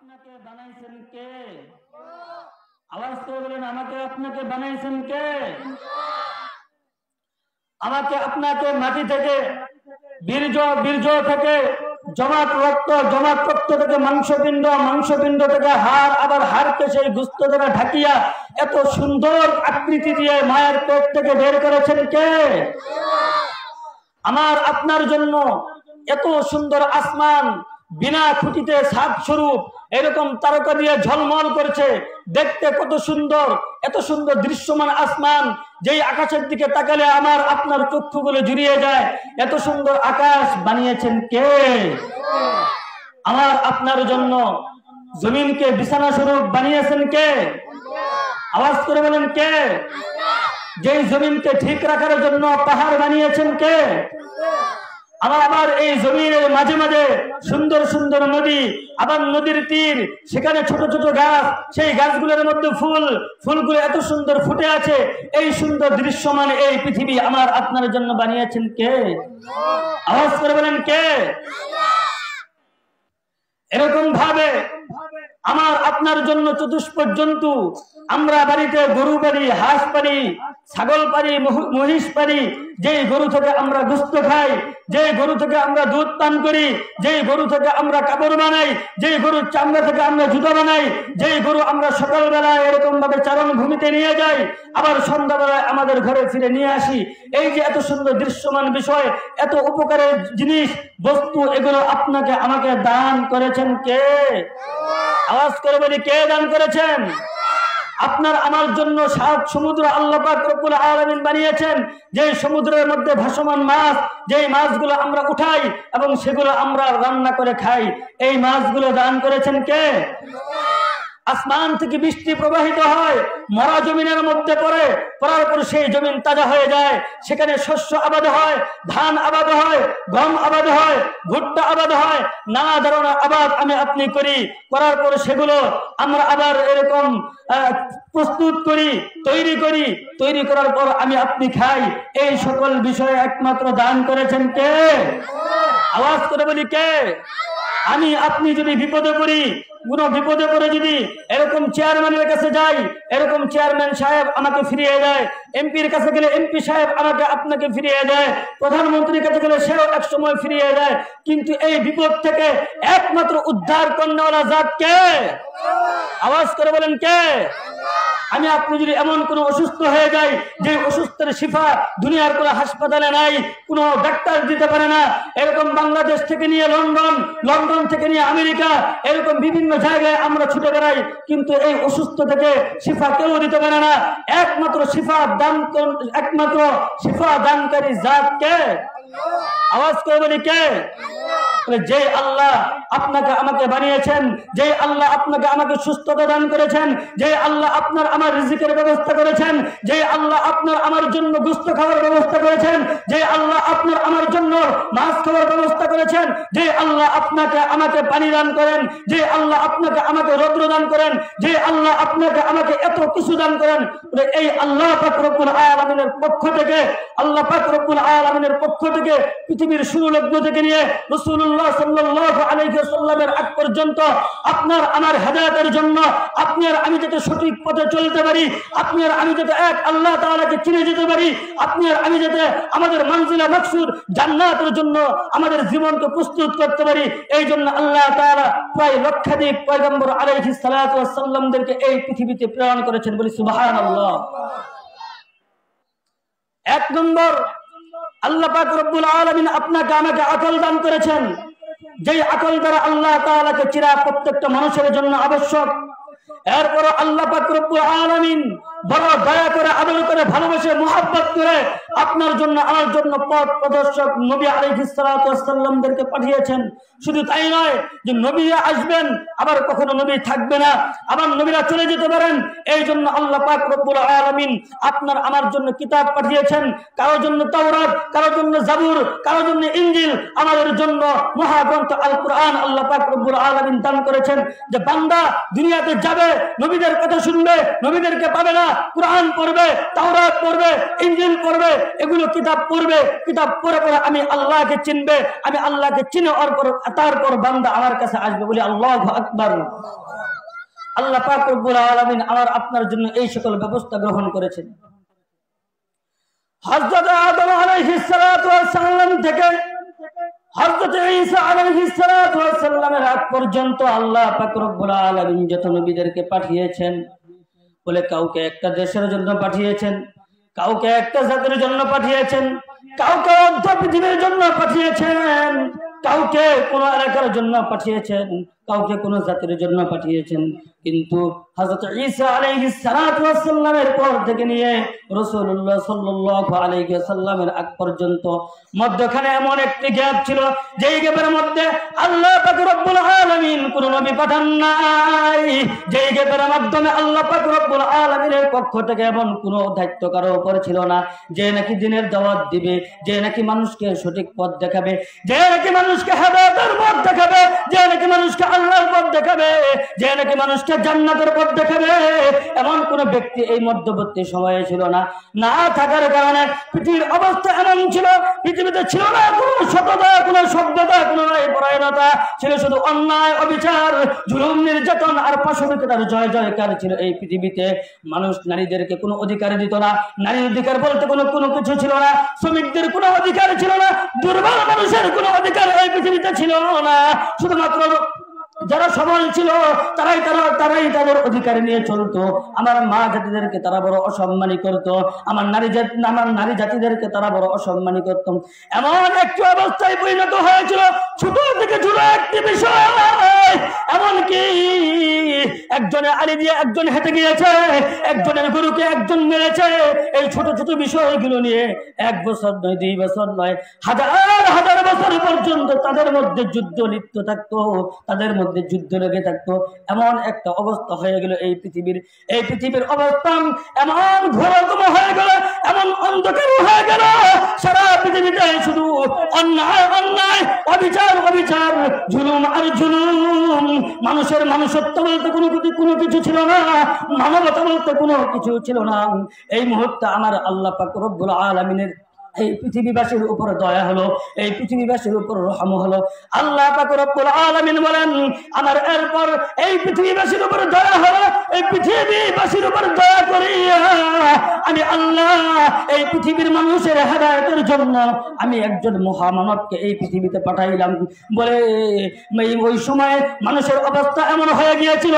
আপনাকে বানাইছেন কে? আওয়াজ করে বলেন, আমাকে আপনাকে বানাইছেন কে? আমাকে আপনাকে মাটি থেকে, বীর্য থেকে, জমাট রক্ত থেকে মাংসপিণ্ড থেকে হাড়, আবার হাড়কে সেই গোশত দ্বারা ঢাকিয়া এত সুন্দর আকৃতি দিয়ে মায়ের পেট থেকে বের করেছেন কে? আমার আপনার জন্য এত সুন্দর আসমান, বিনা খুঁটিতে ছাদ স্বরূপ এরকম তারকা দিয়ে ঝলমল করছে, দেখতে কত সুন্দর, এত সুন্দর দৃশ্যমান আসমান, যেই আকাশের দিকে তাকালে আমার আপনার চক্ষুগুলো জুড়িয়ে যায়, এত সুন্দর আকাশ বানিয়েছেন কে? আমার আপনার জন্য জমিনকে বিছানা স্বরূপ বানিয়েছেন কে? আওয়াজ করে বলেন কে? যেই জমিনকে ঠিক রাখার জন্য পাহাড় বানিয়েছেন কে? আবার এই জমিনের মাঝে মাঝে সুন্দর সুন্দর নদী, আবার নদীর তীর, সেখানে ছোট ছোট গাছ, সেই গাছগুলোর মধ্যে ফুলগুলো এত সুন্দর ফুটে আছে। এই সুন্দর দৃশ্যমান এই পৃথিবী আমার আপনার জন্য বানিয়েছেন কে? আওয়াজ করে বলেন কে? এরকম ভাবে আমার আপনার জন্য চতুষ্পদ জন্তু, আমরা বাড়িতে গরু পালি, হাঁস পালি, ছাগল পালি, মহিষ পালি, যেই গরু থেকে আমরা গোশত খাই, যেই গরু থেকে আমরা দুধ পান করি, যেই গরু থেকে আমরা কাপড় বানাই, যেই গরুর চামড়া থেকে আমরা জুতা বানাই, যেই গরু আমরা সকালবেলায় এরকম ভাবে চারণ ভূমিতে নিয়ে যাই, আবার সন্ধ্যাবেলায় আমাদের ঘরে ফিরে নিয়ে আসি। এই যে এত সুন্দর দৃশ্যমান বিষয়, এত উপকারের জিনিস, বস্তু, এগুলো আপনাকে আমাকে দান করেছেন কে? আওয়াজ করে বলি, কে দান করেছেন? আপনার আমার জন্য 7 সমুদ্র আল্লাহ পাক রব্বুল আলামিন বানিয়েছেন, যে সমুদ্রের মধ্যে ভাসমান মাছ, যেই মাছগুলো আমরা উঠাই এবং সেগুলো আমরা রান্না করে খাই, এই মাছগুলো দান করেছেন কে? আসমান থেকে বৃষ্টি প্রবাহিত হয়, মরা জমিনের মধ্যে পড়ার পর সেই জমিন তাজা হয়ে যায়, সেখানে শস্য আবাদ হয়, ধান আবাদ হয়, গম আবাদ হয়, ভুট্টা আবাদ হয়, নানা ধরনের আবাদ আমি আপনি করার পর সেগুলো আমরা আবার এরকম প্রস্তুত করি, তৈরি করার পর আমি আপনি খাই। এই সকল বিষয়ে একমাত্র দান করেছেন কে? আওয়াজ করে বলি কে? আমি আপনি যদি বিপদে পড়ি, কোন বিপদে পড়ে যদি এরকম চেয়ারম্যানের কাছে যাই, এরকম চেয়ারম্যান সাহেব আমাকে ফিরিয়ে দেয়, এমপির কাছে গেলে এমপি সাহেব আমাকে আপনাকে ফিরিয়ে দেয়, প্রধানমন্ত্রীর কাছে গেলে সেও এক সময় ফিরিয়ে দেয়, কিন্তু এই বিপদ থেকে একমাত্র উদ্ধার করনেওয়ালা জাত কে? আওয়াজ করে বলেন কে? আমি আপনি যদি এমন কোন অসুস্থ হয়ে যাই, যে অসুস্থের শিফা দুনিয়ার কোন হাসপাতালে নাই, কোন ডাক্তার দিতে পারে না, এরকম বাংলাদেশ থেকে নিয়ে লন্ডন থেকে নিয়ে আমেরিকা, এরকম বিভিন্ন জায়গায় আমরা ছুটে বেড়াই, কিন্তু এই অসুস্থ থেকে শিফা কেউ দিতে পারে না। একমাত্র শিফা দানকারী জাত কে? আওয়াজ করে বলি কে? যে আল্লাহ আপনাকে আমাকে বানিয়েছেন, যে আল্লাহ আপনাকে আমাকে সুস্থতা দান করেছেন, যে আল্লাহ আপনার আমার রিজিকের ব্যবস্থা করেছেন, যে আল্লাহ আপনার আমার জন্য গোশত খাওয়ার ব্যবস্থা করেছেন, যে আল্লাহ আপনার আমার জন্য মাছ খাওয়ার ব্যবস্থা করেছেন, যে আল্লাহ আপনাকে আমাকে পানি দান করেন, যে আল্লাহ আপনাকে আমাকে রৌদ্র দান করেন, যে আল্লাহ আপনাকে আমাকে এত কিছু দান করেন, এই আল্লাহ পাক রব্বুল আলামিনের পক্ষ থেকে, আল্লাহ পাক রব্বুল আলামিনের পক্ষ থেকে পৃথিবীর শুরু লগ্ন থেকে নিয়ে রাসূলুল্লাহ সাল্লাল্লাহু আলাইহি ওয়াসাল্লামের আগ পর্যন্ত আপনার আমার হেদায়েতের জন্য, আপনি আর আমি যাতে সঠিক পথে চলতে পারি, আপনি আর আমি যাতে এক আল্লাহ তাআলাকে চিনে যেতে পারি, আপনি আর আমি যাতে আমাদের মানজিলা মাকসুদ জান্নাতের জন্য আমাদের জীবনকে প্রস্তুত করতে পারি, এই জন্য আল্লাহ তাআলা প্রায় লক্ষাধিক পয়গম্বর আলাইহিস সালাতু ওয়াস সালামদেরকে এই পৃথিবীতে প্রেরণ করেছেন। বলি সুবহানাল্লাহ। 1 নম্বর, আল্লাহ পাক রব্বুল আলামিন আপনাকে আমাকে আকল দান করেছেন, যেই আকল দ্বারা আল্লাহ তাআলাকে চিনা প্রত্যেকটা মানুষের জন্য আবশ্যক। এরপর আল্লাহ পাক রব্বুল আলামিন বড় দয়া করে, আদর করে, ভালোবেসে, মুহাব্বত করে আপনার জন্য আমার জন্য পথ প্রদর্শক নবী আলাইহিস সালাতু ওয়াস সালামদেরকে পাঠিয়েছেন। শুধু তাই নয় যে নবীরা আসবেন, আবার কখনো নবী থাকবে না, আবার নবীরা চলে যেতে পারেন, এই জন্য আল্লাহ পাক রব্বুল আলামিন আপনার আমার জন্য কিতাব পাঠিয়েছেন, কারোর জন্য তাওরাত, কারোর জন্য জাবুর, কারোর জন্য ইনজিল, আমাদের জন্য মহাগ্রন্থ আল কুরআন আল্লাহ পাক রব্বুল আলামিন দান করেছেন, যে বান্দা দুনিয়াতে যাবে, নবীদের কথা শুনবে, নবীদেরকে পাবে না, কুরআন পড়বে, তাওরাত পড়বে, ইনজিল পড়বে, এগুলো কিতাব পড়বে, কিতাব পড়ে পড়ে আমি আল্লাহকে চিনবে, আমি আল্লাহকে চিনে তারপর বান্দা আমার কাছে আসবে বলে আল্লাহু আকবার। আল্লাহ পাক রব্বুল আলামিন আমার আপনার জন্য এই সকল ব্যবস্থা গ্রহণ করেছেন। হযরত আদম আলাইহিস সালাতু ওয়াস সালাম থেকে হযরত ঈসা আলাইহিস সালাতু ওয়াস সালামের আগ পর্যন্ত আল্লাহ পাক রব্বুল আলামিন যত নবীদেরকে পাঠিয়েছেন, বলে কাউকে একটা দেশের জন্য পাঠিয়েছেন, কাউকে একটা জাতির জন্য পাঠিয়েছেন, কাউকে অর্ধ পৃথিবীর জন্য পাঠিয়েছেন, কাউকে কোন এলাকার জন্য পাঠিয়েছেন, কাউকে কোন জাতির জন্য পাঠিয়েছেন। কিন্তু হযরত ঈসা আলাইহিস সালাতু ওয়াস সালামের পর থেকে নিয়ে রাসূলুল্লাহ সাল্লাল্লাহু আলাইহি ওয়াসাল্লামের আগ পর্যন্ত মধ্যখানে এমন একটি গ্যাপ ছিল, যেই গ্যাপের মধ্যে আল্লাহ পাক রব্বুল আলামিন কোন নবী পাঠান নাই, যেই গ্যাপের মাধ্যমে আল্লাহ পাক রব্বুল আলামিনের পক্ষ থেকে এমন কোন দায়িত্ব কারো উপর ছিল না, যে নাকি দ্বীনের দাওয়াত দিবে, যে নাকি মানুষকে সঠিক পথ দেখাবে, যে নাকি মানুষকে হেদায়েতের পথ দেখাবে, যে নাকি মানুষকে আল্লাহর পথ দেখাবে, যে নাকি মানুষকে জান্নাতের পথ দেখাবে। এমন কোন ব্যক্তি এই মধ্যবর্তী সময়ে ছিল না। না থাকার কারণে পৃথিবীর অবস্থা এমন ছিল, পৃথিবীতে ছিল না কোন সততা, কোন সভ্যতা, কোন পরায়ণতা, ছিল শুধু অন্যায়, অবিচার, জুলুম, নির্যাতন আর পাশবিকতার জয় জয়কার ছিল এই পৃথিবীতে। মানুষ নারীদেরকে কোনো অধিকার দিত না, নারীর অধিকার বলতে কোনো কিছু ছিল না, শ্রমিকদের কোনো অধিকার ছিল না, দুর্বল মানুষের কোনো অধিকার এই পৃথিবীতে ছিল না। শুধুমাত্র যারা সবল ছিল তারাই তাদের অধিকার নিয়ে চলতো। আমার মা জাতিদেরকে তারা বড় অসম্মানী করতো, আমার নারী জাতিদেরকে তারা বড় অসম্মানী করত। এমন একটি অবস্থায় পরিণত হয়েছিল, ছোট থেকে ছোট একটি বিষয়, এমনকি একজনে আলি দিয়ে একজন হেঁটে গিয়েছে, একজনের গরুকে একজন মেরেছে। এই ছোট ছোট বিষয়গুলো নিয়ে 1 বছর নয়, 2 বছর নয়, হাজার হাজার বছর পর্যন্ত তাদের মধ্যে যুদ্ধ লিপ্ত থাকতো, তাদের মধ্যে যুদ্ধ লেগে থাকতো। এমন একটা অবস্থা হয়ে গেল এই পৃথিবীর অবস্থা এমন ঘোরতম হয়ে গেল, এমন অন্ধকার হয়ে গেল। সারা পৃথিবীতে শুধু অন্যায় অন্যায়, অবিচার অবিচার, জুলুম আর জুলুম। মানুষের মানুষত্ব বলতে কোনো কিছু ছিল না, মানবতা বলতে কোনো কিছু ছিল না। এই মুহূর্তে আমার আল্লাহ পাক রব্বুল আলামিনের এই পৃথিবীবাসীর উপর দয়া হলো, এই পৃথিবীবাসীর উপর রহম হলো। আল্লাহ পাক রব্বুল আলামিন বলেন, আমার এরপর এই পৃথিবীবাসীর উপর দয়া হলো, এই পৃথিবীবাসীর উপর দয়া করিয়া আমি আল্লাহ এই পৃথিবীর মানুষের হেদায়েতের জন্য আমি একজন মহামানবকে এই পৃথিবীতে পাঠাইলাম। বলে ওই সময় মানুষের অবস্থা এমন হয়ে গিয়েছিল,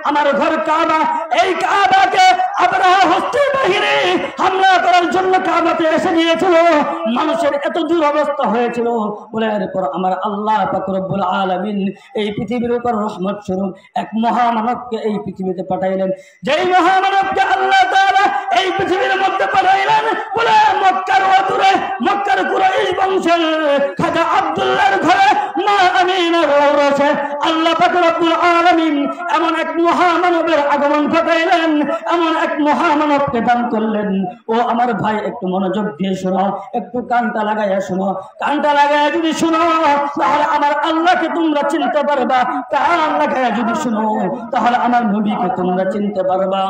আমার ঘর কাবা, এই কাবাকে আবরাহা হস্তের বাহিরে হামলা করার জন্য কাবাতে এসে গিয়েছিল। মানুষের এত দুরবস্থা হয়েছিল। বলে এরপর আমার আল্লাহ পাক রব্বুল আলামিন এই পৃথিবীর উপর রহমত স্বরূপ এক মহামানবকে এই পৃথিবীতে পাঠাইলেন। যেই মহামানবকে আল্লাহ তাআলা এই পৃথিবীর মধ্যে পাঠাইলেন, বলে মক্কার অদূরে, মক্কার কুরাইশ বংশের খাজা আব্দুল্লাহর ঘরে মা আমিনার ঔরসে আল্লাহ পাক রব্বুল আলামিন এমন এক মহামানবের আগমন ঘটাইলেন, এমন এক মহামানবকে দান করলেন। ও আমার ভাই, একটু মনোযোগ দিয়ে শোনো, একটু কানটা লাগাইয়া শোনো। কানটা লাগাইয়া যদি শোনো তাহলে আমার আল্লাহকে তোমরা চিনতে পারবা, কান লাগাইয়া যদি শোনো তাহলে আমার নবীকে তোমরা চিনতে পারবা।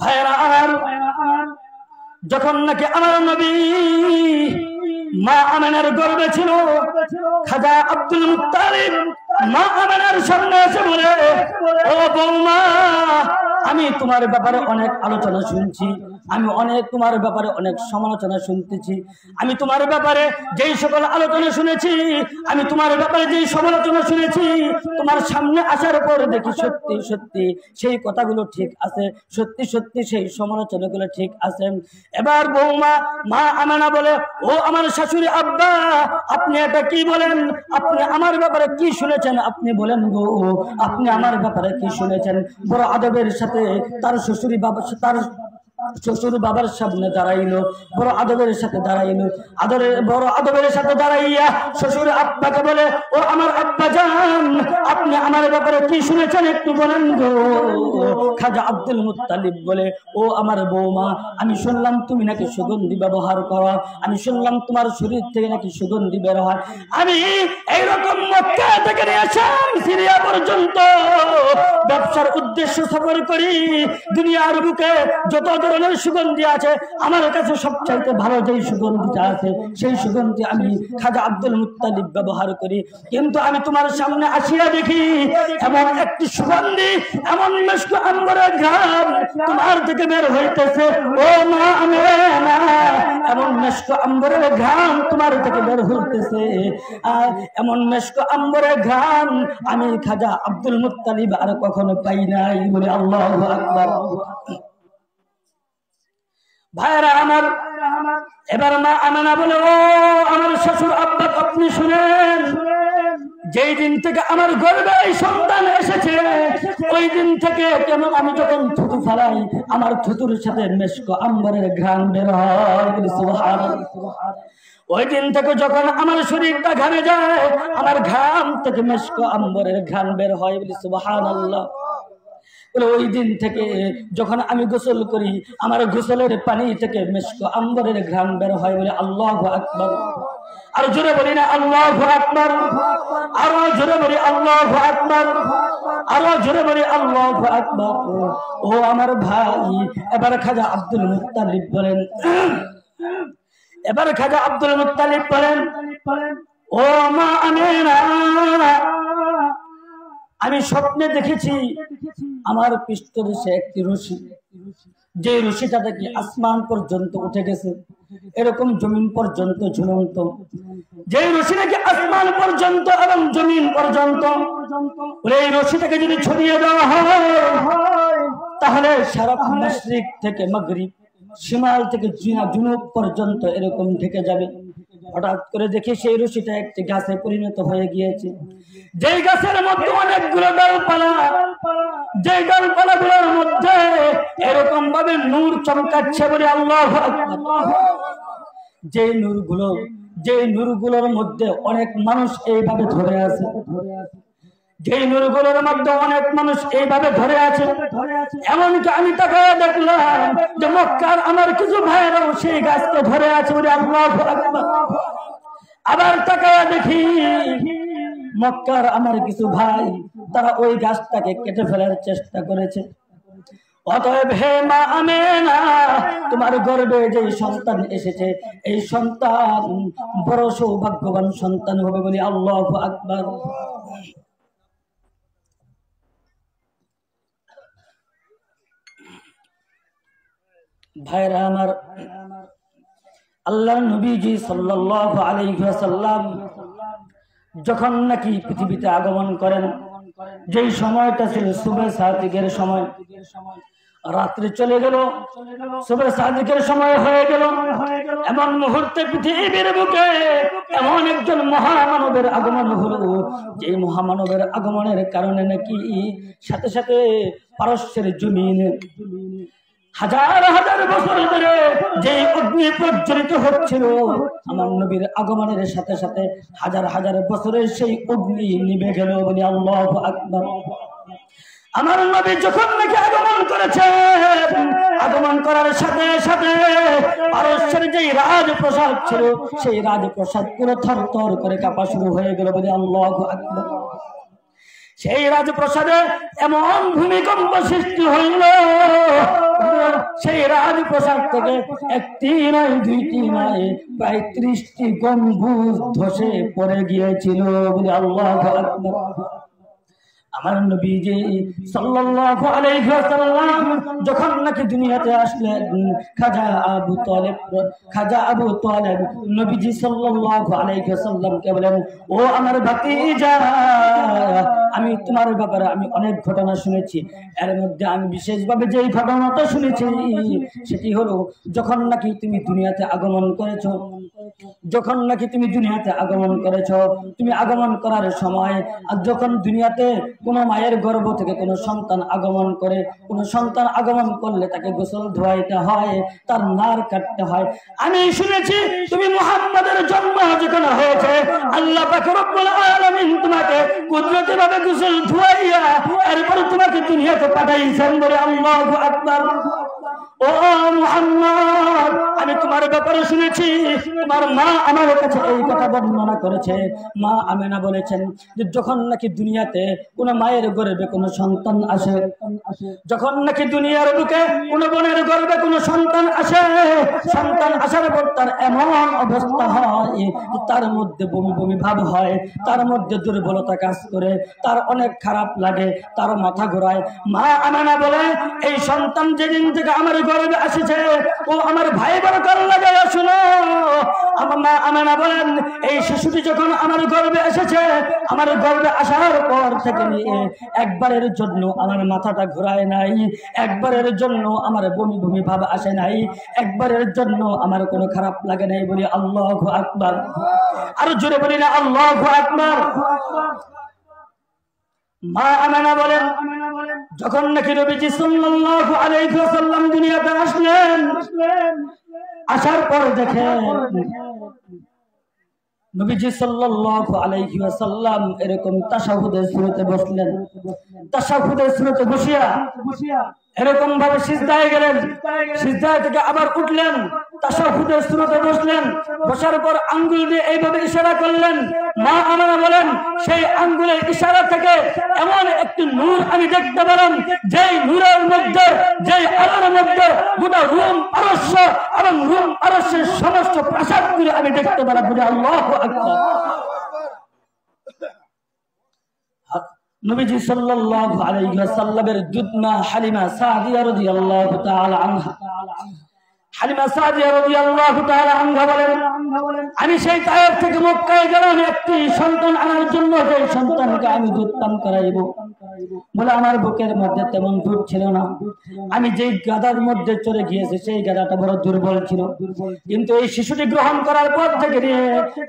ভাইরা আমার, যখন নাকি আমার নবী মা আমিনার গর্ভে ছিল, খাজা আব্দুল মুত্তালিব মা আমিনার সামনে এসে বলে, ও বৌমা, আমি তোমার ব্যাপারে অনেক আলোচনা শুনছি, আমি তোমার ব্যাপারে অনেক সমালোচনা শুনতেছি। আমি তোমার ব্যাপারে যেই সকল আলোচনা শুনেছি, আমি তোমার ব্যাপারে যেই সমালোচনা শুনেছি, তোমার সামনে আসার পর দেখি সত্যি সত্যি সেই কথাগুলো ঠিক আছে, সত্যি সত্যি সেই সমালোচনাগুলো ঠিক আছে। এবার বৌমা মা আমিনা বলে, ও আমার শাশুড়ি আব্বা, আপনি এটা কি বলেন? আপনি আমার ব্যাপারে কি শুনেছেন? আপনি বলেন গো, আপনি আমার ব্যাপারে কি শুনেছেন? বড় আদবের সাথে তার শ্বশুরি বাবা, শ্বশুর বাবার সামনে দাঁড়াইলো, বড় আদবের সাথে দাঁড়াইলো, বড় আদবের সাথে দাঁড়াইয়া শ্বশুর আব্বাকে বলে, ও আমার আব্বা জান, আপনি আমার ব্যাপারে কি শুনেছেন একটু বলেন গো। খাজা আব্দুল মুত্তালিব বলে, ও আমার বৌমা, আমি শুনলাম তুমি নাকি সুগন্ধি ব্যবহার করো, আমি শুনলাম তোমার শরীর থেকে নাকি সুগন্ধি বের হয়। আমি এইরকম মক্কা থেকে নিয়ে আসাম সিরিয়া পর্যন্ত ব্যবসার উদ্দেশ্য সফর করি। দুনিয়ার বুকে যত ধরনের সুগন্ধি আছে, আমার কাছে সবচাইতে ভালো যেই সুগন্ধিটা আছে, সেই সুগন্ধি আমি খাজা আব্দুল মুত্তালিব ব্যবহার করি। কিন্তু আমি তোমার সামনে আসিয়া দেখি এমন একটি সুগন্ধি, এমন মিষ্ক আম্বরের ঘ্রাণ তোমার থেকে বের হইতেছে, ও মা আমেনা, এমন মিষ্ক আম্বরের ঘ্রাণ তোমার থেকে বের হইতেছে, আর এমন মিষ্ক আম্বরের ঘ্রাণ আমি খাজা আব্দুল মুত্তালিব আর কখনো পাই নাই। বলে আল্লাহু আকবার। ভাইরা আমার, এবার মা আমেনা বলে, ও আমার শ্বশুর আব্বা, আপনি শুনেন, যেই দিন থেকে আমার গর্ভে এই সন্তান এসেছে, ওই দিন থেকে কেমন আমি যখন থুতু ফেলাই, আমার থুতুর সাথে মিষ্ক আম্বরের ঘ্রাণ বের হয়। সুবহানাল্লাহ। ওই দিন থেকে যখন আমার শরীরটা ঘামে যায়, আমার ঘাম থেকে মিষ্ক আম্বরের ঘ্রাণ বের হয়। বলি সুবহানাল্লাহ। ওই দিন থেকে যখন আমি গোসল করি, আমার গোসলের পানি থেকে মিষ্ক আম্বরের ঘ্রাণ বের হয়। বলে আল্লাহু আকবার। আর জোরে বলি না আল্লাহু আকবার, আরো জোরে বলি আল্লাহু আকবার, আরো জোরে বলি আল্লাহু আকবার। ও আমার ভাই, এবার খাজা আব্দুল মুত্তালিব বলেন, এবার খাজা আব্দুল মুত্তালিব বলেন, ও মা আমেনা, আমি স্বপ্নে দেখেছি আমার পৃষ্ঠদেশে একটি রশি, যে রশিটা দেখি আসমান পর্যন্ত উঠে গেছে, এরকম জমিন পর্যন্ত ঝুলন্ত, যে রশি নাকি আসমান পর্যন্ত এবং জমিন পর্যন্ত, এই রশিটাকে যদি ছড়িয়ে দেওয়া হয়, তাহলে সারা মাশরিক থেকে মাগরিব, শিমাল থেকে জুনুব পর্যন্ত এরকম ঢেকে যাবে। হঠাৎ করে দেখি সেই রশিটা একটি গাছে পরিণত হয়ে গিয়েছে, যেই গাছের মধ্যে অনেকগুলো ডালপালা, যে ডালপালাগুলোর মধ্যে এরকম ভাবে নূর চমকাচ্ছে। বলে আল্লাহু আকবার। যে নূরগুলোর মধ্যে অনেক মানুষ এইভাবে ধরে আছে, যে নূরগুলোর মধ্যে অনেক মানুষ এইভাবে ধরে আছে। এমনকি আমি তাকায় দেখলাম যে মক্কার আমার কিছু ভাইরাও সেই গাছকে ধরে আছে। বলে আল্লাহু আকবার। আবার তাকায় দেখি মক্কার আমার কিছু ভাই, তারা ওই গাছটাকে কেটে ফেলার চেষ্টা করেছে। অতএব হে মা আমেনা, তোমার গর্ভে যে সন্তান এসেছে, এই সন্তান বড় সৌভাগ্যবান সন্তান হবে। বলি আল্লাহু আকবার। ভাইরা আমার, আল্লাহর নবীজি সাল্লাল্লাহু আলাইহি ওয়াসাল্লাম যখন নাকি পৃথিবীতে আগমন করেন, যেই সময়টা ছিল সুবহ সাদিকের সময়, রাত্রি চলে গেল, সুবহ সাদিকের সময় হয়ে গেল, এমন মুহূর্তে পৃথিবীর বুকে এমন একজন মহামানবের আগমন হলো, যে মহামানবের আগমনের কারণে নাকি সাথে সাথে পারস্যের জমিন হাজার হাজার বছর ধরে যে অগ্নি প্রজ্বলিত হচ্ছিল, আমার নবীর আগমনের সাথে সাথে হাজার হাজার বছরের সেই অগ্নি নিভে গেল। বলি আল্লাহু আকবার। আমার নবী যখন নাকি আগমন করেছে, আগমন করার সাথে সাথে পারস্যের যে রাজপ্রাসাদ ছিল, সেই রাজপ্রাসাদ পুরো থরথর করে কাঁপা শুরু হয়ে গেল। বলি আল্লাহু আকবার। সেই রাজপ্রাসাদে এমন ভূমিকম্প সৃষ্টি হইল, সেই রাজপ্রাসাদ থেকে একটি নয়, দুইটি নয়, প্রায় 30টি গম্বুজ ধসে পড়ে গিয়েছিল। বলে আল্লাহু আকবার। আমার নবীজি সাল্লাল্লাহু আলাইহি ওয়াসাল্লাম যখন নাকি দুনিয়াতে আসলেন, খাজা আবু তালেব নবীজি সাল্লাল্লাহু আলাইহি ওয়াসাল্লামকে বলেন, ও আমার ভাতিজা, আমি তোমার ব্যাপারে আমি অনেক ঘটনা শুনেছি, এর মধ্যে আমি বিশেষভাবে যেই ঘটনাটা শুনেছি সেটি হলো, যখন নাকি তুমি দুনিয়াতে আগমন করেছো, যখন নাকি তুমি দুনিয়াতে আগমন করেছো, তুমি আগমন করার সময় আর যখন দুনিয়াতে কোনো মায়ের গর্ভ থেকে কোনো সন্তান আগমন করে, কোনো সন্তান আগমন করলে তাকে গোসল ধোয়াইতে হয়, তার নার কাটতে হয়। আমি শুনেছি তুমি মুহাম্মাদের জন্ম যখন হয়েছে আল্লাহ পাক রব্বুল আলামিন তোমাকে কুদরতি ভাবে গোসল ধোয়াইয়া এরপর তোমাকে দুনিয়াতে পাঠাইছেন। বলে আল্লাহু আকবার। ও মুহাম্মদ, আমি তোমার ব্যাপারে শুনেছি তোমার মা আমার কাছে এই কথা বর্ণনা করেছে। মা আমেনা বলেছেন যে যখন নাকি দুনিয়াতে কোন মায়ের গর্ভে কোনো সন্তান আসে, যখন নাকি দুনিয়ার বুকে কোন বোনের গর্ভে কোনো সন্তান আসে, সন্তান আসার পর তার এমন অবস্থা হয় তার মধ্যে বমি বমি ভাব হয়, তার মধ্যে দুর্বলতা কাজ করে, তার অনেক খারাপ লাগে, তার মাথা ঘোরায়। মা আমেনা বলে এই সন্তান যেদিন থেকে আমার গর্ভে আসছে ও আমার ভাই বরকত লাগায় শুনো। আমার মা আমেনা বলেন এই শিশুটি যখন আমার গর্ভে এসেছে, আমার গর্ভে আসার পর থেকে নিয়ে একবারের জন্য আমার মাথাটা ঘোরায় নাই, একবারের জন্য আমার বমি বমি ভাব আসে নাই, একবারের জন্য আমার কোনো খারাপ লাগে নাই। বলি আল্লাহু আকবার। আর জোরে বলি না আল্লাহু আকবার। মা আমেনা বলেন যখন নাকি নবীজি সাল্লাল্লাহু আলাইহি ওয়াসাল্লাম দুনিয়াতে আসলেন, আসার পর দেখেন নবীজি সাল্লাল্লাহু আলাইহি ওয়াসাল্লাম এরকম তাশাহুদের সুরতে বসলেন। তাশাহুদের সুরতে বসিয়া এরকম ভাবে সিজদায় গেলেন, সিজদায় থেকে আবার উঠলেন, তাশাহুদের সুরতে বসলেন। বসার পর আঙ্গুল দিয়ে এইভাবে ইশারা করলেন। মা আমেনা বলেন সেই আঙ্গুলের ইশারা থেকে এমন একটি নূর আমি দেখতে পেলাম, যেই নূরের মধ্যে, যেই আলোর মধ্যে গোটা রোম পারস্য এবং রোম পারস্যের সমস্ত প্রাসাদগুলো আমি দেখতে পেলাম। বলে আল্লাহু আকবার। নবীজি সাল্লাল্লাহু আলাইহি ওয়াসাল্লামের দুধমা হালিমা সাদিয়া রাদিয়াল্লাহু তাআলা আনহা, হালিমা সাদিয়া রাদিয়াল্লাহু তাআলা আনহা বলেন আমি সেই তায়েফ থেকে মক্কায় গেলাম একটি সন্তান আনার জন্য, যে সন্তানকে আমি দুধ পান করাইব। বলে আমার বুকের মধ্যে তেমন দুধ ছিল না, আমি যেই গাধার মধ্যে চড়ে গিয়েছি সেই গাধাটা বড় দুর্বল ছিল, কিন্তু এই শিশুটি গ্রহণ করার পর থেকে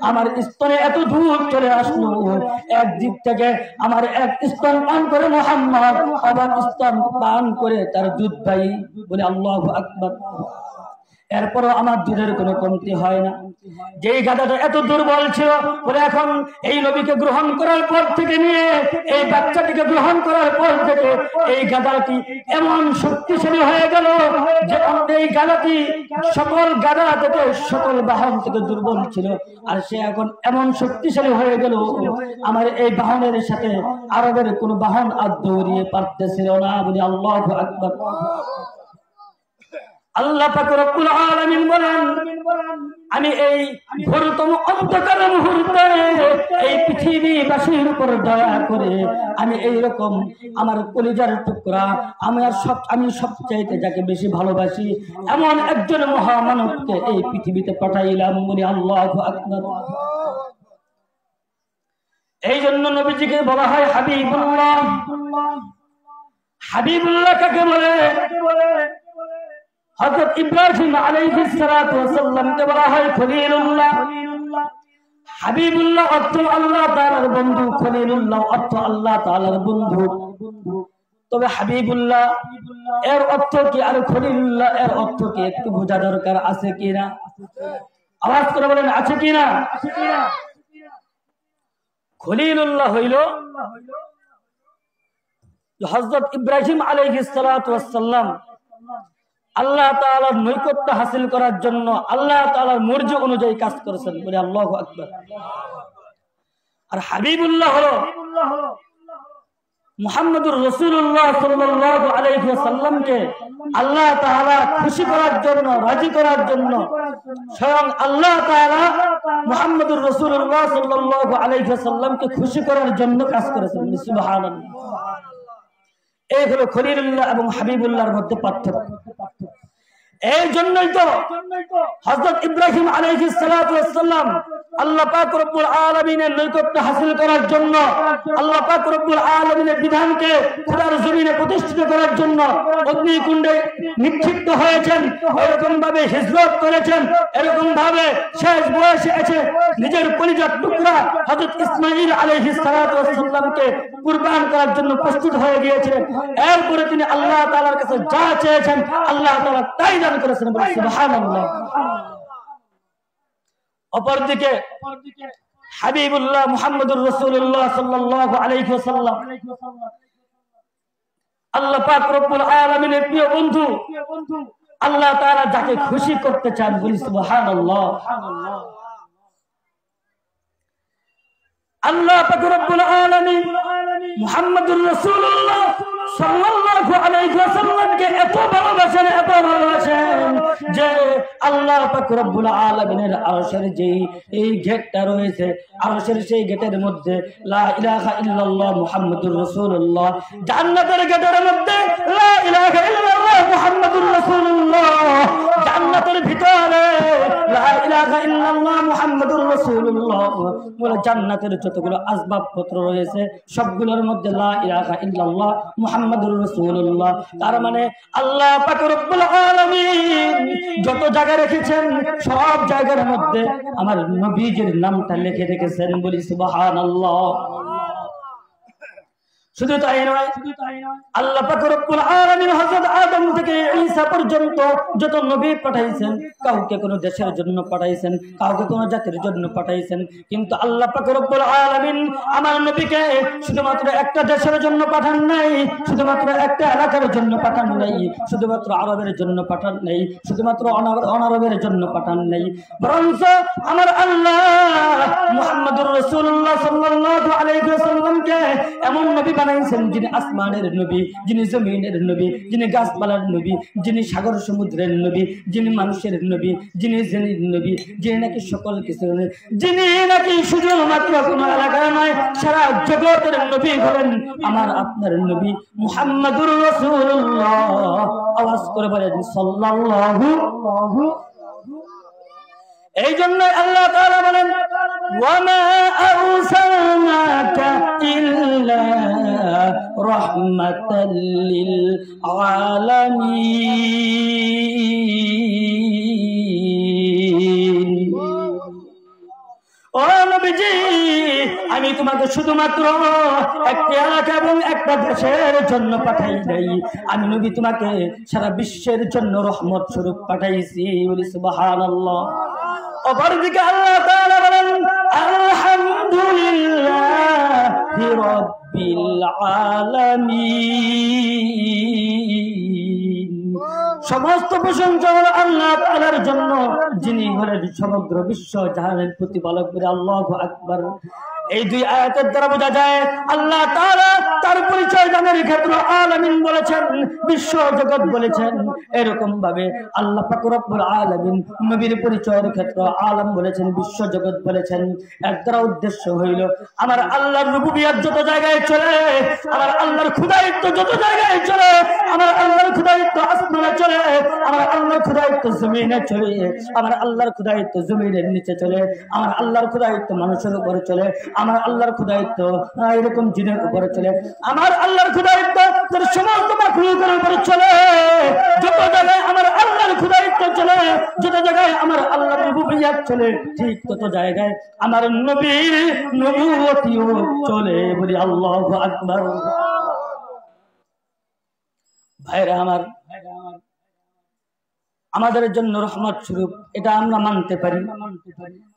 আমার স্তনে এত দুধ চলে আসলো, একদিক থেকে আমার এক স্তন পান করে মুহাম্মদ, আবার স্তন পান করে তার দুধ পাই। বলে আল্লাহু আকবার। এরপরও আমার দুধের কোনো কমতি হয় না। যেই গাধাটা এত দুর্বল ছিল, বলে এখন এই নবীকে গ্রহণ করার পর থেকে নিয়ে এই বাচ্চাটিকে গ্রহণ করার পর থেকে এই গাধাটি এমন শক্তিশালী হয়ে গেল যে এই গাধাটি সকল গাধা থেকে, সকল বাহন থেকে দুর্বল ছিল, আর সে এখন এমন শক্তিশালী হয়ে গেল আমার এই বাহনের সাথে আরবের কোন বাহন আর দৌড়িয়ে পারতেছিল না। বলে আল্লাহু আকবার। আল্লাহ পাক রব্বুল আলামিন বলেন আমি এই ঘোরতম অন্ধকার মুহূর্তে এই পৃথিবীবাসীর উপর দয়া করে আমি এইরকম আমার কলিজার টুকরা, আমি সবচাইতে যাকে বেশি ভালোবাসি এমন একজন মহামানবকে এই পৃথিবীতে পাঠাইলাম। বলি আল্লাহু আকবার। এই জন্য নবীজিকে বলা হয় হাবিবুল্লাহ। হাবিবুল্লাহ কাকে বলে? হযরত ইব্রাহিম আলাইহিস সালাতু ওয়াস সালাম কে বলা হয় খলিলুল্লাহ। হাবিবুল্লাহ অর্থ আল্লাহ তাআলার বন্ধু, খলিলুল্লাহ অর্থ আল্লাহ তাআলার বন্ধু। তবে হাবিবুল্লাহ এর অর্থ কি আর খলিলুল্লাহ এর অর্থ কি একটু বোঝা দরকার আছে কিনা? আওয়াজ করে বলেন আছে কিনা? খলিলুল্লাহ হইল হযরত ইব্রাহিম আলাইহিস সালাতু ওয়াস সালাম আল্লাহ তাআলার নৈকট্য হাসিল করার জন্য আল্লাহ তাআলার মর্জি অনুযায়ী কাজ করেছেন। বলে আল্লাহু আকবার। আর হাবিবুল্লাহ হলো মুহাম্মদুর রাসূলুল্লাহ সাল্লাল্লাহু আলাইহি ওয়াসাল্লামকে আল্লাহ তাআলা খুশি করার জন্য, রাজি করার জন্য স্বয়ং আল্লাহ তাআলা মুহাম্মদুর রাসূলুল্লাহ সাল্লাল্লাহু আলাইহি ওয়াসাল্লামকে খুশি করার জন্য কাজ করেছেন। সুবহানাল্লাহ। এই হলো খলিলুল্লাহ এবং হাবিবুল্লাহর মধ্যে পার্থক্য। এই জন্যই তো হযরত ইব্রাহিম আলাইহিস সালাতু ওয়াস সালাম আল্লাহ পাক রব্বুল আলামিনের নৈকট্য হাসিল করার জন্য, আল্লাহ পাক রব্বুল আলামিনের বিধানকে খোদার জমিনে প্রতিষ্ঠিত করার জন্য অগ্নিকুণ্ডে নিক্ষিপ্ত হয়েছেন, এরকম ভাবে হিজরত করেছেন, এরকম ভাবে শেষ বয়সে এসে নিজের কলিজার টুকরা হযরত ইসমাঈল আলাইহিস সালাতু ওয়াস সালামকে কুরবান করার জন্য প্রস্তুত হয়ে গিয়েছিলেন। এরপরে তিনি আল্লাহ তাআলার কাছে যা চেয়েছেন আল্লাহ তাআলা তাই দান করেছেন। সুবহানাল্লাহ। অপরদিকে হাবিবুল্লাহ মুহাম্মদুর রাসূলুল্লাহ সাল্লাল্লাহু আলাইহি ওয়াসাল্লাম, আল্লাহ পাক রব্বুল আলামিনের প্রিয় বন্ধু, আল্লাহ তাআলা যাকে খুশি করতে চান বলি সুবহানাল্লাহ। আল্লাহ পাক রব্বুল আলামিন মুহাম্মদুর রাসূলুল্লাহ সাল্লাল্লাহু আলাইহি ওয়াসাল্লামকে এত ভালোবাসেন, এত ভালোবাসেন যে আল্লাহ পাক রব্বুল আলামিনের আরশের যে এই গেটটা রয়েছে, আরশের সেই গেটের মধ্যে লা ইলাহা ইল্লাল্লাহ মুহাম্মাদুর রাসূলুল্লাহ, জান্নাতের গেটের মধ্যে লা ইলাহা ইল্লাল্লাহ মুহাম্মাদুর রাসূলুল্লাহ, জান্নাতের ভিতরে লা ইলাহা ইল্লাল্লাহ মুহাম্মাদুর রাসূলুল্লাহ, বলে জান্নাতের যতগুলো আসবাবপত্র রয়েছে সবগুলোর মধ্যে লা ইলাহা ইল্লাল্লাহ মুহাম্মাদুর রাসূলুল্লাহ। তার মানে আল্লাহ পাক রব্বুল আলামিন যত জায়গা রেখেছেন সব জায়গার মধ্যে আমার নবীজির নামটা লিখে রেখেছেন বলি সুবহানাল্লাহ। শুধু তাই নয়, আল্লাহ পাক রব্বুল আলামিন হযরত আদম থেকে ঈসা পর্যন্ত যত নবী পাঠাইছেন, কাউকে কোন দেশের জন্য পাঠাইছেন, কাউকে কোন জাতির জন্য পাঠাইছেন, কিন্তু আল্লাহ পাক রব্বুল আলামিন আমার নবীকে শুধুমাত্র একটা দেশের জন্য পাঠান নাই, শুধুমাত্র একটা এলাকার জন্য পাঠান নাই, শুধুমাত্র আরবের জন্য পাঠান নাই, শুধুমাত্র অনারবের জন্য পাঠান নাই, বরঞ্চ আমার আল্লাহ মুহাম্মদুর রাসূলুল্লাহ সাল্লাল্লাহু আলাইহি ওয়াসাল্লামকে এমন নবী বানাইছেন যিনি আসমানের নবী, যিনি জমিনের নবী, যিনি গাছপালার নবী, যিনি সাগর সমুদ্রের নবী, যিনি মানুষের নবী, যিনি জিনের নবী, যিনি নাকি সকল কিছুর নবী, যিনি নাকি শুধুমাত্র কোন এলাকার নয় সারা জগতের নবী হলেন আমার আপনার নবী মুহাম্মদুর রাসূলুল্লাহ। আওয়াজ করে বলেন সাল্লাল্লাহু। এই জন্য আল্লাহ তাআলা বলেন ওয়ামা আরসালনাকা ইল্লা রাহমাতাল লিল আলামিন। ও নবীজি, আমি তোমাকে শুধুমাত্র একটা এলাকা এবং একটা দেশের জন্য পাঠাই নাই, আমি নবী তোমাকে সারা বিশ্বের জন্য রহমত স্বরূপ পাঠাইছি বলি সুবহানাল্লাহ। অপরদিকে আল্লাহ তাআলা বলেন আলহামদুলিল্লাহি রাব্বিল আলামিন। সমস্ত প্রশংসা হলো আল্লাহ তাআলার জন্য, যিনি হলেন সমগ্র বিশ্ব জাহানের প্রতিপালক। আল্লাহু আকবার। এই দুই আয়াতের দ্বারা বোঝা যায় আল্লাহ তাআলা তার পরিচয় দানের ক্ষেত্রে আলামিন বলেছেন, বিশ্ব জগৎ বলেছেন। এরকম ভাবে আল্লাহ পাক রব্বুল আলামিন নবীর পরিচয়ের ক্ষেত্রে আলাম বলেছেন, বিশ্ব জগৎ বলেছেন। এর দ্বারা উদ্দেশ্য হইল আমার আল্লাহর রুবুবিয়ত যত জায়গায় চলে, আমার আল্লাহর খুদায়িত্ব যত জায়গায় চলে, আমার আল্লাহর খুদায়িত্ব আসমানে চলে, আমার আল্লাহর খুদায়িত্ব জমিনে চলে, আমার আল্লাহর খুদায়িত্ব জমিনের নিচে চলে, আমার আল্লাহর খুদায়িত্ব মানুষের উপরে চলে, আমার আল্লাহর খুদায়িত্ব এরকম জিনের উপরে চলে, আমার আল্লাহর খুদায়িত্ব সমস্ত মাখলুকের উপরে চলে। যত জায়গায় আমার আল্লাহর খুদায়িত্ব চলে, যত জায়গায় আমার আল্লাহর রুবুবিয়ত চলে, ঠিক তত জায়গায় আমার নবীর নবুয়তিও চলে বলি আল্লাহু আকবার। ভাইরা আমার, আমাদের জন্য রহমত স্বরূপ এটা আমরা মানতে পারি,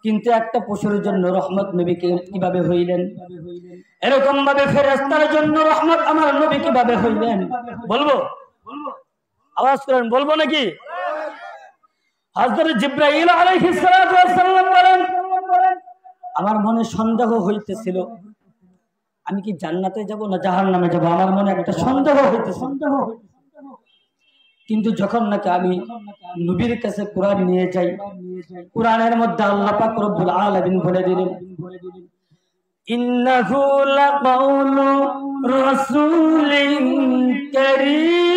কিন্তু একটা পশুর জন্য রহমত নবী কিভাবে হইলেন? এরকম ভাবে ফেরেশতার জন্য রহমত আমার নবী কিভাবে হইলেন? বলবো? আওয়াজ করেন, বলবো নাকি? হযরত জিবরাইল আলাইহিস সালাতু ওয়াস সালাম বলেন, আমার মনে সন্দেহ হইতেছিল আমি কি জান্নাতে যাব না জাহান্নামে যাব, আমার মনে একটা সন্দেহ হইতেছিল। কিন্তু যখন নাকি আমি নবীর কাছে কোরআন নিয়ে যাই, কোরআনের মধ্যে আল্লাহ পাক রব্বুল আলামিন বলে দিলেন, ইন্নাহু লাকাউলু রাসূলিন কারীম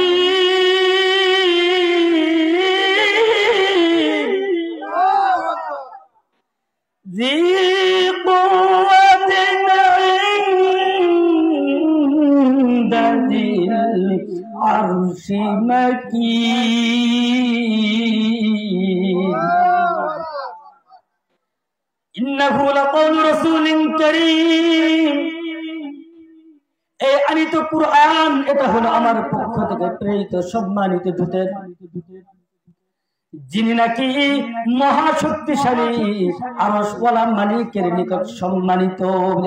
যী যিল আরশি মাকিন ইন্নাহু লাকাউলু রাসূলিন কারীম। এই আনিত কুরআন এটা হলো আমার পক্ষ থেকে প্রেরিত সম্মানিত দূতের, যিনি নাকি মহাশক্তিশালী আরশওয়ালা মালিকের নিকট সম্মানিত।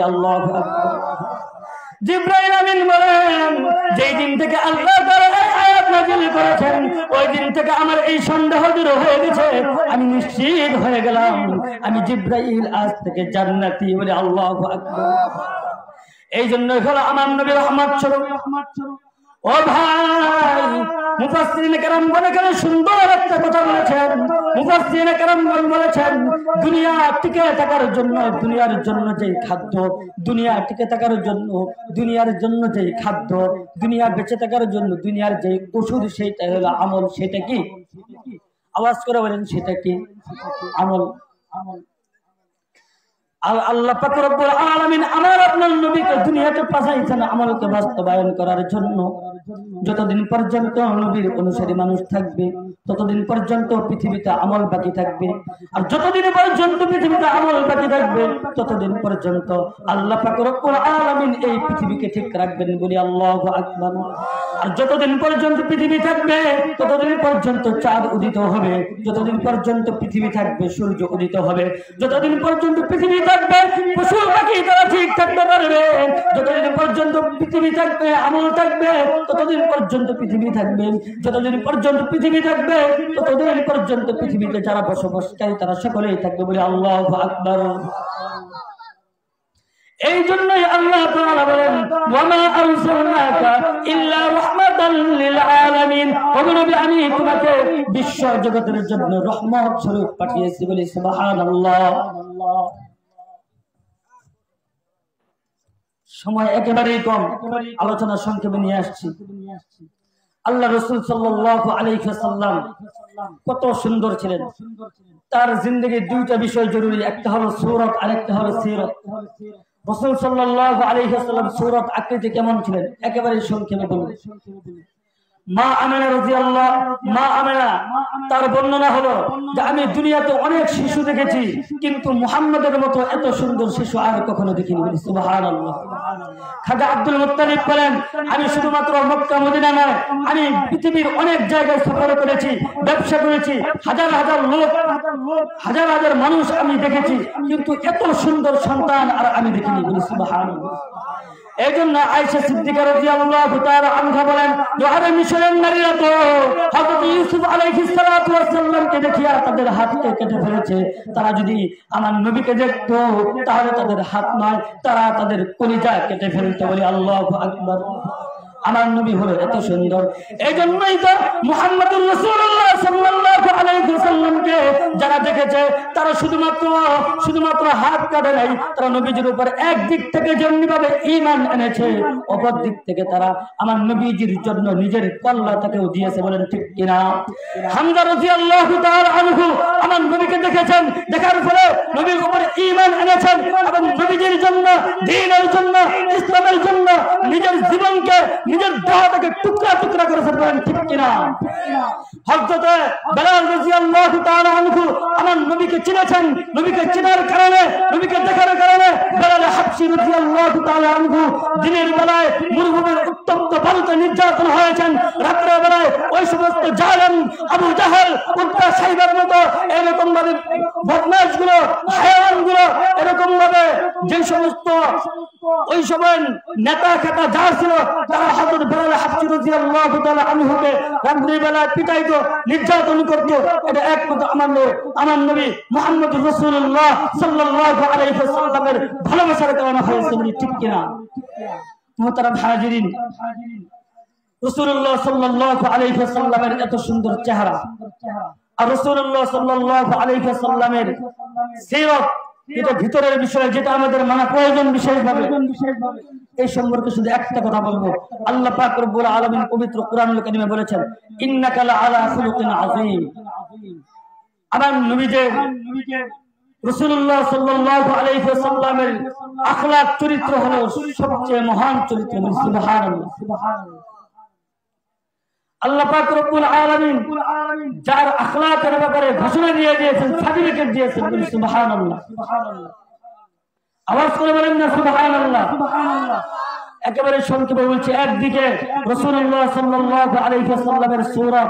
আল্লাহু আকবার। জিবরাইল আমিন বলেন, যেই দিন থেকে আল্লাহ তাআলা এই আয়াত নাযিল করেছেন ওই দিন থেকে আমার এই সন্দেহ দূর হয়ে গেছে, আমি নিশ্চিত হয়ে গেলাম আমি জিবরাইল আজ থেকে জান্নাতি। বলে আল্লাহু আকবার। এই জন্য হলো আমার নবী রহমত স্বরূপ। ও ভাই, মুফাসসিরিনে কেরাম বলেছেন, সুন্দর একটা কথা বলেছেন। মুফাসসিরিনে কেরাম বলেছেন, দুনিয়া টিকে থাকার জন্য, দুনিয়ার জন্য যেই খাদ্য, দুনিয়া টিকে থাকার জন্য দুনিয়ার জন্য যেই খাদ্য, দুনিয়া বেঁচে থাকার জন্য দুনিয়ার যেই ওষুধ, সেইটা হলো আমল। সেটা কি? আওয়াজ করে বলেন, সেটা কি? আমল। আল্লাহ পাক রব্বুল আলামিন আমার আপনার নবীকে দুনিয়াতে পাঠাইছেন আমলকে বাস্তবায়ন করার জন্য। যতদিন পর্যন্ত নবীর অনুসারী মানুষ থাকবে ততদিন পর্যন্ত পৃথিবীতে আমল বাকি থাকবে, আর যতদিন পর্যন্ত পৃথিবীতে আমল বাকি থাকবে ততদিন পর্যন্ত আল্লাহ পাক রব্বুল আলামিন এই পৃথিবীকে ঠিক রাখবেন। বলি আল্লাহু আকবার। আর যতদিন পর্যন্ত পৃথিবী থাকবে ততদিন পর্যন্ত চাঁদ উদিত হবে, যতদিন পর্যন্ত পৃথিবী থাকবে সূর্য উদিত হবে, যতদিন পর্যন্ত পৃথিবী থাকবে পশু পাখি তারা ঠিক থাকতে পারবে, যতদিন পর্যন্ত পৃথিবী থাকবে আমল থাকবে ততদিন পর্যন্ত পৃথিবী থাকবে, যতদিন পর্যন্ত পৃথিবী থাকবে ততদিন পর্যন্ত পৃথিবীতে যারা বসবাসকারী তারা সকলেই থাকবে। বলে আল্লাহু আকবার। এই জন্যই আল্লাহ তাআলা বলেন, ওয়ামা আরসালনাকা ইল্লা রাহমাতাল লিল আলামিন। ও নবী, আমি তোমাকে বিশ্ব জগতের জন্য রহমত স্বরূপ পাঠিয়েছি। বলি সুবহানাল্লাহ। সময় একেবারেই কম, আলোচনা সংক্ষেপে নিয়ে আসছি। আল্লাহ রাসূল সাল্লাল্লাহু আলাইহি ওয়াসাল্লাম কত সুন্দর ছিলেন। তার জিন্দেগির দুইটা বিষয় জরুরি, একটা হলো সূরত আর একটা হলো সিরাত। রাসূল সাল্লাল্লাহু আলাইহি ওয়াসাল্লাম সূরত আকৃতি কেমন ছিলেন একেবারে সংক্ষেপে বলুন। মা আমেনা রাদিয়াল্লাহু, মা আমেনা তার বর্ণনা হলো যে আমি দুনিয়াতে অনেক শিশু দেখেছি কিন্তু মুহাম্মদের মতো এত সুন্দর শিশু আর কখনো দেখিনি। বলি সুবহানাল্লাহ। খাজা আব্দুল মুত্তালিব বলেন, আমি শুধুমাত্র মক্কা মদিনা নয়, আমি পৃথিবীর অনেক জায়গায় সফর করেছি, ব্যবসা করেছি, হাজার হাজার লোক, হাজার হাজার মানুষ আমি দেখেছি কিন্তু এত সুন্দর সন্তান আর আমি দেখিনি। বলি সুবহানাল্লাহ। এই জন্য আয়েশা সিদ্দিকা রাদিয়াল্লাহু তাআলা আনহা বলেন, আরে মিশরের নারীরা তো হযরত ইউসুফ আলাইহিস সালাতু ওয়াস সালামকে দেখিয়া তাদের হাতকে কেটে ফেলেছে, তারা যদি আমার নবীকে দেখতো তাহলে তাদের হাত নয় তারা তাদের কলিজা কেটে ফেলতো। বলি আল্লাহু আকবার। আমার নবী হলো এত সুন্দর। এই জন্যই তো মুহাম্মদুর রাসূলুল্লাহ সাল্লাল্লাহু আলাইহি ওয়াসাল্লামকে যারা দেখেছে তারা শুধুমাত্র হাত কাটে নাই, তারা নবীজির উপর একদিক থেকে যেমনিভাবে ঈমান এনেছে অপর দিক থেকে তারা আমার নবীজির জন্য নিজের কল্লাটাকেও দিয়েছে। বলেন ঠিক কিনা? হামজা রাদিয়াল্লাহু তাআলা আনহু আমার নবীকে দেখেছেন, দেখার ফলে নবীর উপর ঈমান এনেছেন এবং নবীজির জন্য, দ্বীনের জন্য, ইসলামের জন্য নিজের জীবনকে, নিজের দেহটাকে টুকরা টুকরা করে ফেলবেন। ঠিক কিনা? হযরত বেলাল রাদিয়াল্লাহু তাআলা আনহু আমার নবীকে চিনেছেন, নবীকে চেনার কারণে, নবীকে দেখার কারণে বেলাল হাবশী রাদিয়াল্লাহু তাআলা আনহু দিনের বেলায় মরুভূমির উত্তপ্ত বালুতে নির্যাতন হয়েছেন, রাতের বেলায় ওই সমস্ত জালেম আবু জাহেল, উতবা সাইবার মতো এরকম ভাবে বদমাশগুলো, হায়াওয়ানগুলো এরকম ভাবে যে সমস্ত ওই সময় নেতা খেতা যারা ছিল তারা হযরত বেলাল হাবশী রাদিয়াল্লাহু তাআলা আনহুকে রাতের বেলায় পিটাইতো, নির্যাতন করতো। এটা একমাত্র আমার নবী মুহাম্মদুর রাসূলুল্লাহ সাল্লাল্লাহু আলাইহি ওয়াসাল্লামের ভালোবাসার কারণে হয়েছে। ঠিক কিনা? মুহতারাম হাজিরিন, রাসূলুল্লাহ সাল্লাল্লাহু আলাইহি ওয়াসাল্লামের এত সুন্দর চেহারা আর রাসূলুল্লাহ সাল্লাল্লাহু আলাইহি ওয়াসাল্লামের সিরাত, এটা ভিতরের বিষয় যেটা আমাদের মানা প্রয়োজন বিশেষভাবে। এই সম্পর্কে শুধু একটা কথা বলবো। আল্লাহ পাক রব্বুল আলামিন পবিত্র কোরআনুল কারীমে বলেছেন, ইন্নাকা লা আলা খুলুকিন আযীম। আমার নবী যে রাসূলুল্লাহ সাল্লাল্লাহু আলাইহি ওয়াসাল্লামের আখলাক চরিত্র হলো সবচেয়ে মহান চরিত্র। সুবহানাল্লাহ, সুবহানাল্লাহ। আল্লাহ পাক রব্বুল আলামিন যার আখলাকের ব্যাপারে ঘোষণা দিয়ে দিয়েছেন, সার্টিফিকেট দিয়েছেন। সুবহানাল্লাহ, সুবহানাল্লাহ। আওয়াজ করে বলেন না সুবহানাল্লাহ, সুবহানাল্লাহ। একেবারে সংক্ষেপে বলছি, একদিকে রাসূলুল্লাহ সাল্লাল্লাহু আলাইহি ওয়াসাল্লামের সূরা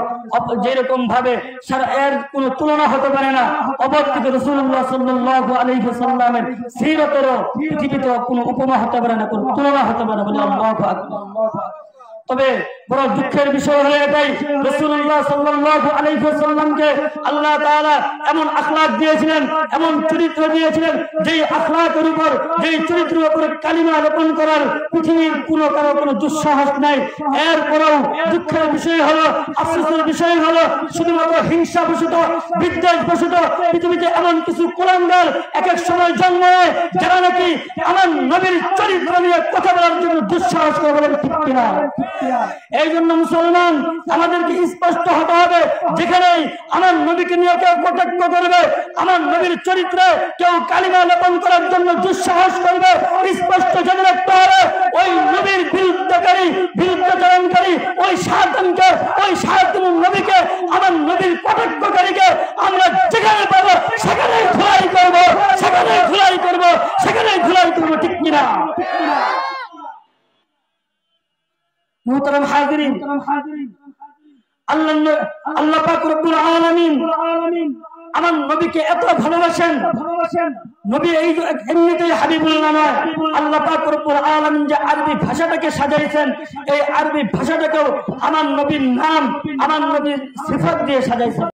যেরকম ভাবে এর কোনো তুলনা হতে পারে না, অপরদিকে রাসূলুল্লাহ সাল্লাল্লাহু আলাইহি ওয়াসাল্লামের সিরাতেরও পৃথিবীতে কোনো উপমা হতে পারে না, কোনো তুলনা হতে পারে না। বলে আল্লাহু আকবার। তবে বড় দুঃখের বিষয় হলো এটাই, রাসূলুল্লাহ সাল্লাল্লাহু আলাইহি ওয়াসাল্লামকে আল্লাহ তাআলা এমন আখলাক দিয়েছিলেন, এমন চরিত্র দিয়েছিলেন, যেই আখলাকের উপর, যেই চরিত্রের উপর কালিমা রোপণ করার পৃথিবীর কারো কোনো দুঃসাহস নাই। এরপরেও দুঃখের বিষয় হলো, আফসোসের বিষয় হলো, শুধুমাত্র হিংসাবশত, বিদ্বেষবশত পৃথিবীতে এমন কিছু কুলাঙ্গার এক এক সময় জন্ম হয়, যারা নাকি আমার নবীর চরিত্র নিয়ে কথা বলার জন্য দুঃসাহস করে। বলেন ঠিক কিনা? এই জন্য মুসলমান আমাদেরকে স্পষ্ট হতে হবে, যেখানে আমার নবীকে নিয়ে কেউ কটাক্ষ করবে, আমার নবীর চরিত্রে কেউ কালিমা লেপন করার জন্য দুঃসাহস করবে, স্পষ্ট জেনে রাখতে হবে ওই নবীর বিরুদ্ধাচরণকারী ওই শায়তানকে, ওই শায়তানুর নবীকে, আমার নবীর কটাক্ষকারীকে আমরা যেখানে পাবো সেখানে ধুলাই করবো, সেখানে ধুলাই করবো, সেখানে ধুলাই করবো। ঠিক কিনা? মুহতারাম হাজিরিন, আল্লাহ পাক রব্বুল আলামিন আমার নবীকে এত ভালোবাসেন। নবী এই এমনিতেই হাবিবুল্লাহ নয়, আল্লাহ পাক রব্বুল আলামিন যে আরবি ভাষাটাকে সাজাইছেন, এই আরবি ভাষাটাকেও আমার নবীর নাম, আমার নবীর সিফাত দিয়ে সাজাইছেন।